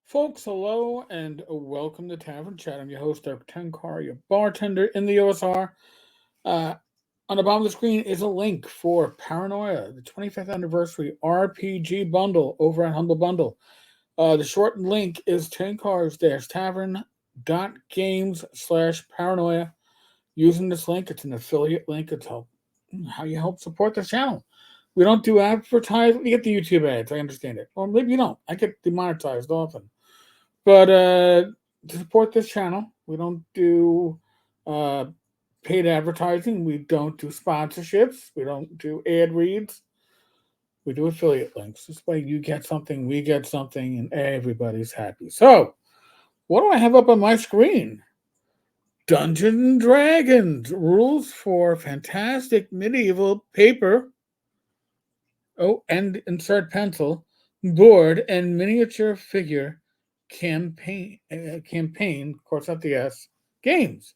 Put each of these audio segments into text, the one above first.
Folks, hello and welcome to Tavern Chat. I'm your host, Tenkar, your bartender in the OSR. Uh, on the bottom of the screen is a link for Paranoia, the 25th anniversary RPG bundle over at Humble Bundle. The short link is tankars-tavern.games/paranoia. Using this link, it's an affiliate link. It's how you help support the channel. We don't do advertising. You get the YouTube ads. I understand it. Well, maybe you don't. I get demonetized often. But to support this channel, we don't do uh, paid advertising. We don't do sponsorships. We don't do ad reads. We do affiliate links. This way you get something, we get something, and everybody's happy. So, what do I have up on my screen? Dungeons and Dragons rules for fantastic medieval paper. Oh, and insert pencil, board, and miniature figure campaign, of course, not the S, games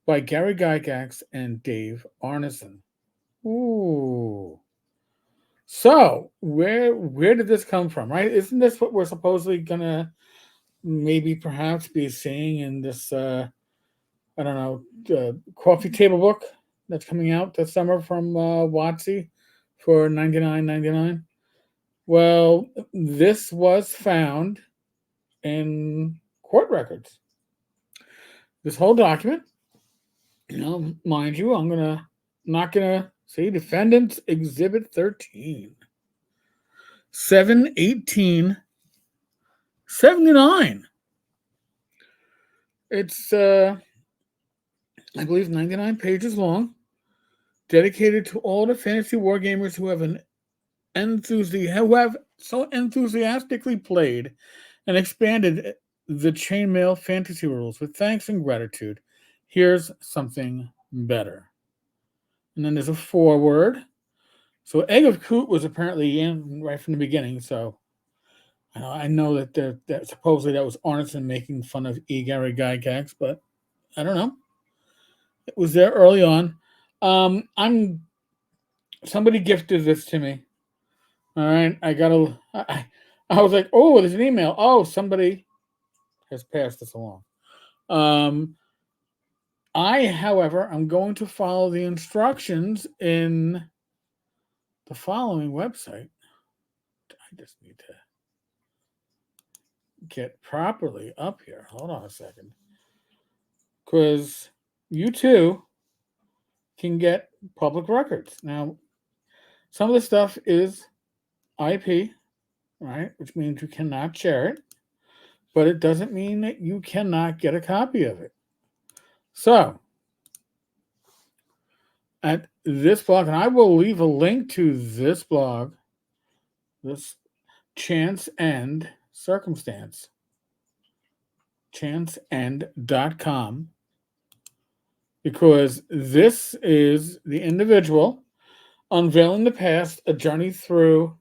by Gary Gygax and Dave Arneson. Ooh. So, where did this come from, right? Isn't this what we're supposedly gonna maybe perhaps be seeing in this I don't know, coffee table book that's coming out this summer from Watsy for $99.99? Well, this was found in court records. This whole document, mind you, not gonna say defendants exhibit 13. 7/18/79. It's I believe 99 pages long, dedicated to all the fantasy wargamers who have so enthusiastically played and expanded the chainmail fantasy rules with thanks and gratitude. Here's something better. And then there's a foreword. So Egg of Coot was apparently in right from the beginning. So I know that supposedly that was Arneson making fun of E. Gary Gygax, but I don't know. It was there early on. I'm Somebody gifted this to me. All right, I was like, oh, there's an email. Oh, somebody has passed this along. Um, however, I'm going to follow the instructions in the following website. I just need to get properly up here. Hold on a second. Because you too can get public records. Now, some of the stuff is IP, right? Which means you cannot share it, but it doesn't mean that you cannot get a copy of it. So, at this blog, and I will leave a link to this blog, this Chance End Circumstance, chanceend.com, because this is the individual unveiling the past, a journey through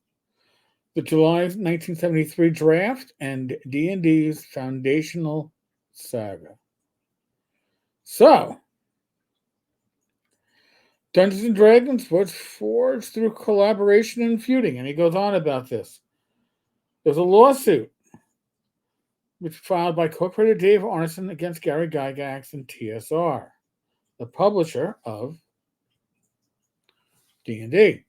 the July 1973 draft and D&D's foundational saga. So, Dungeons and Dragons was forged through collaboration and feuding, and he goes on about this. There's a lawsuit which filed by co-creator Dave Arneson against Gary Gygax and TSR, the publisher of D&D.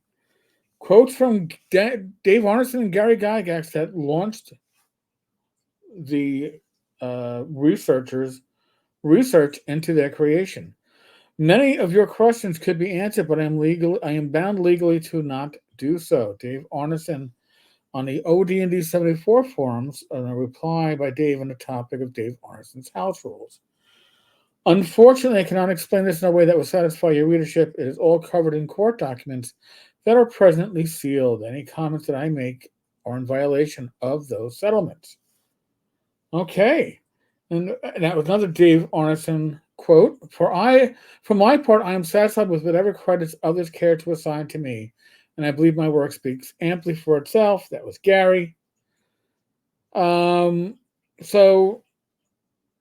Quotes from Dave Arneson and Gary Gygax that launched the researchers' research into their creation. Many of your questions could be answered, but I am bound legally to not do so. Dave Arneson on the OD&D 74 forums, a reply by Dave on the topic of Dave Arneson's house rules. Unfortunately, I cannot explain this in a way that will satisfy your readership. It is all covered in court documents that are presently sealed. Any comments that I make are in violation of those settlements. Okay. And that was another Dave Arneson quote. For my part, I am satisfied with whatever credits others care to assign to me, and I believe my work speaks amply for itself. That was Gary. So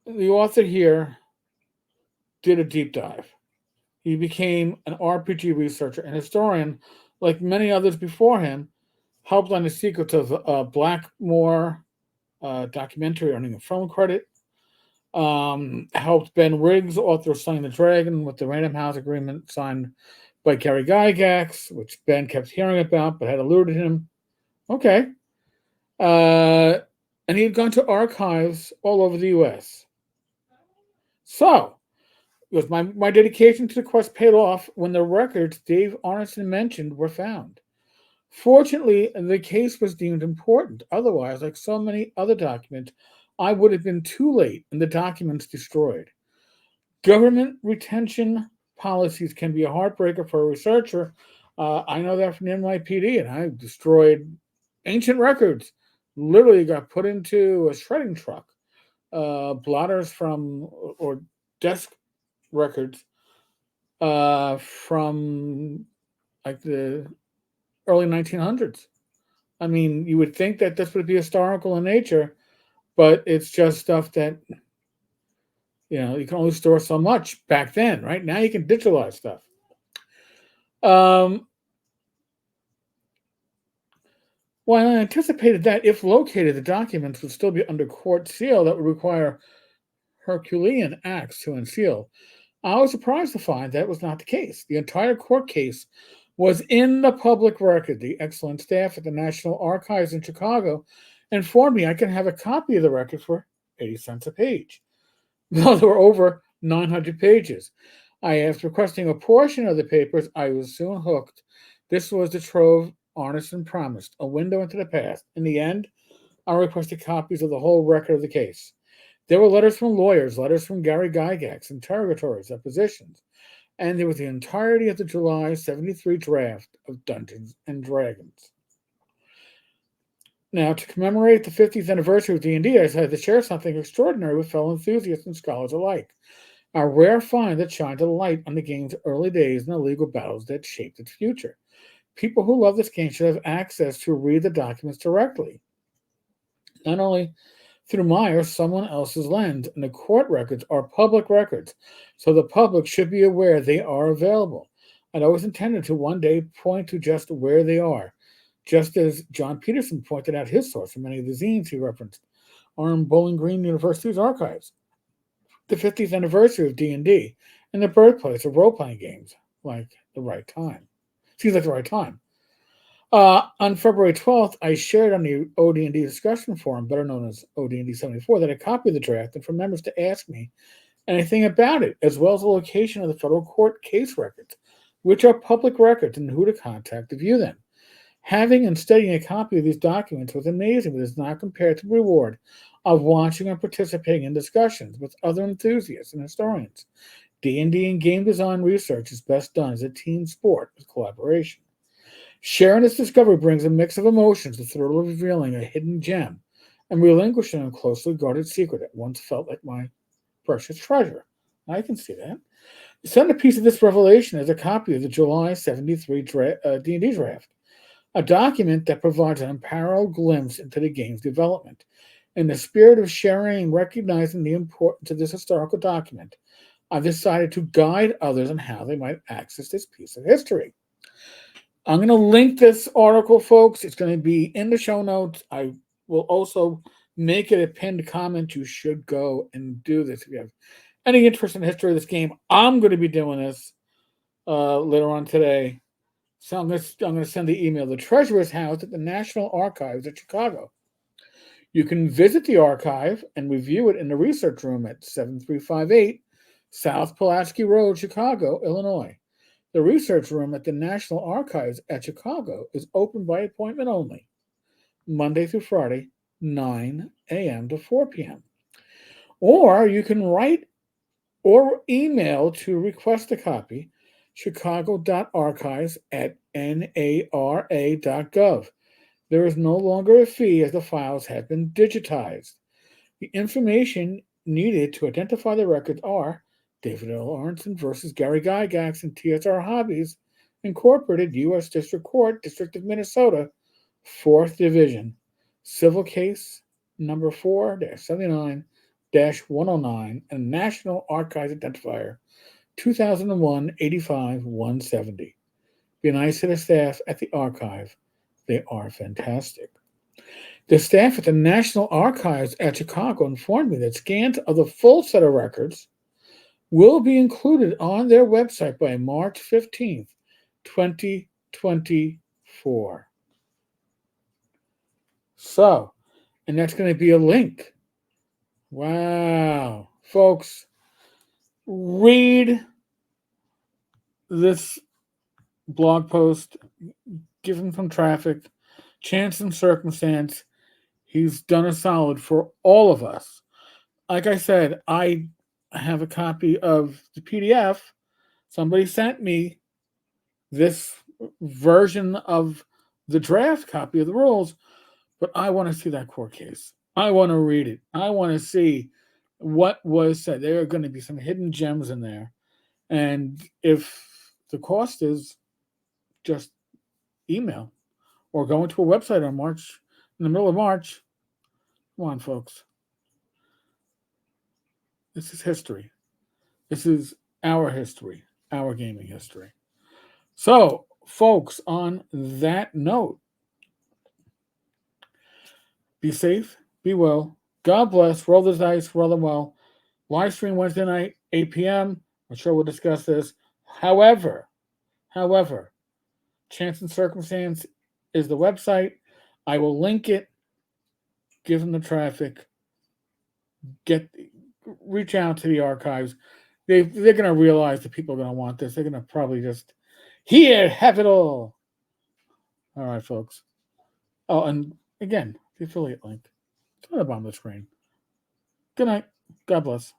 the author here did a deep dive. He became an RPG researcher and historian, like many others before him, helped on the secrets of Blackmore documentary earning a film credit. Helped Ben Riggs, author of Slaying the Dragon, with the Random House agreement signed by Gary Gygax, which Ben kept hearing about but had eluded him. Okay. And he had gone to archives all over the U.S. So, it was my dedication to the quest paid off when the records Dave Arneson mentioned were found. Fortunately, the case was deemed important. Otherwise, like so many other documents, I would have been too late and the documents destroyed. Government retention policies can be a heartbreaker for a researcher. I know that from the NYPD, and I destroyed ancient records. Literally got put into a shredding truck. Blotters from or desk records from like the early 1900s. I mean, you would think that this would be historical in nature, but it's just stuff that you can only store so much back then. Right now, you can digitalize stuff. Well, I anticipated that if located, the documents would still be under court seal that would require Herculean acts to unseal. I was surprised to find that was not the case. The entire court case was in the public record. The excellent staff at the National Archives in Chicago informed me I can have a copy of the record for 80 cents a page. Though there were over 900 pages. After requesting a portion of the papers, I was soon hooked. This was the trove Arneson promised, a window into the past. In the end, I requested copies of the whole record of the case. There were letters from lawyers, letters from Gary Gygax, interrogatories, depositions, and there was the entirety of the July 73 draft of Dungeons and Dragons. Now, to commemorate the 50th anniversary of D&D, I decided to share something extraordinary with fellow enthusiasts and scholars alike. A rare find that shined a light on the game's early days and the legal battles that shaped its future. People who love this game should have access to read the documents directly, not only through my or someone else's lens. And the court records are public records, so the public should be aware they are available. I'd always intended to one day point to just where they are, just as John Peterson pointed out his source for many of the zines he referenced are in Bowling Green University's archives. The 50th anniversary of D&D and the birthplace of role-playing games, like the right time. Seems like the right time. On February 12th, I shared on the OD&D discussion forum, better known as OD&D 74, that I copied the draft and for members to ask me anything about it, as well as the location of the federal court case records, which are public records, and who to contact to view them. Having and studying a copy of these documents was amazing, but does not compare to the reward of watching and participating in discussions with other enthusiasts and historians. D&D and game design research is best done as a team sport with collaboration. Sharing this discovery brings a mix of emotions, the thrill of revealing a hidden gem and relinquishing a closely guarded secret that once felt like my precious treasure. I can see that. The centerpiece of this revelation is a copy of the July 73 D&D draft, a document that provides an unparalleled glimpse into the game's development. In the spirit of sharing and recognizing the importance of this historical document, I've decided to guide others on how they might access this piece of history. I'm going to link this article, folks. It's going to be in the show notes. I will also make it a pinned comment. You should go and do this if you have any interest in the history of this game. I'm going to be doing this later on today. So I'm going to send the email. The treasure is housed at the National Archives at Chicago. You can visit the archive and review it in the research room at 7358 South Pulaski Road, Chicago, Illinois. The research room at the National Archives at Chicago is open by appointment only, Monday through Friday, 9 a.m. to 4 p.m. Or you can write or email to request a copy, chicago.archives@nara.gov. There is no longer a fee as the files have been digitized. The information needed to identify the records are David L. Arneson versus Gary Gygax and TSR Hobbies, Incorporated, U.S. District Court, District of Minnesota, 4th Division, Civil Case number 4-79-109, and National Archives Identifier 2001-85-170. Be nice to the staff at the archive. They are fantastic. The staff at the National Archives at Chicago informed me that scans of the full set of records will be included on their website by March 15th, 2024. So, and that's going to be a link. Wow. Folks, read this blog post, give him some traffic, chance and circumstance. He's done a solid for all of us. Like I said, I have a copy of the PDF. Somebody sent me this version of the draft copy of the rules, but I want to see that court case. I want to read it. I want to see what was said. There are going to be some hidden gems in there. And if the cost is just email or going to a website on March, in the middle of March, come on, folks. This is history. This is our history, our gaming history. So, folks, on that note, be safe, be well. God bless. Roll the dice, roll them well. Live stream Wednesday night, 8 p.m. I'm sure we'll discuss this. However, Chance and Circumstance is the website. I will link it. Give them the traffic. Reach out to the archives. They're going to realize that people are going to want this. They're going to probably just, here, have it all. All right, folks. Oh, and again, the affiliate link. It's on the bottom of the screen. Good night. God bless.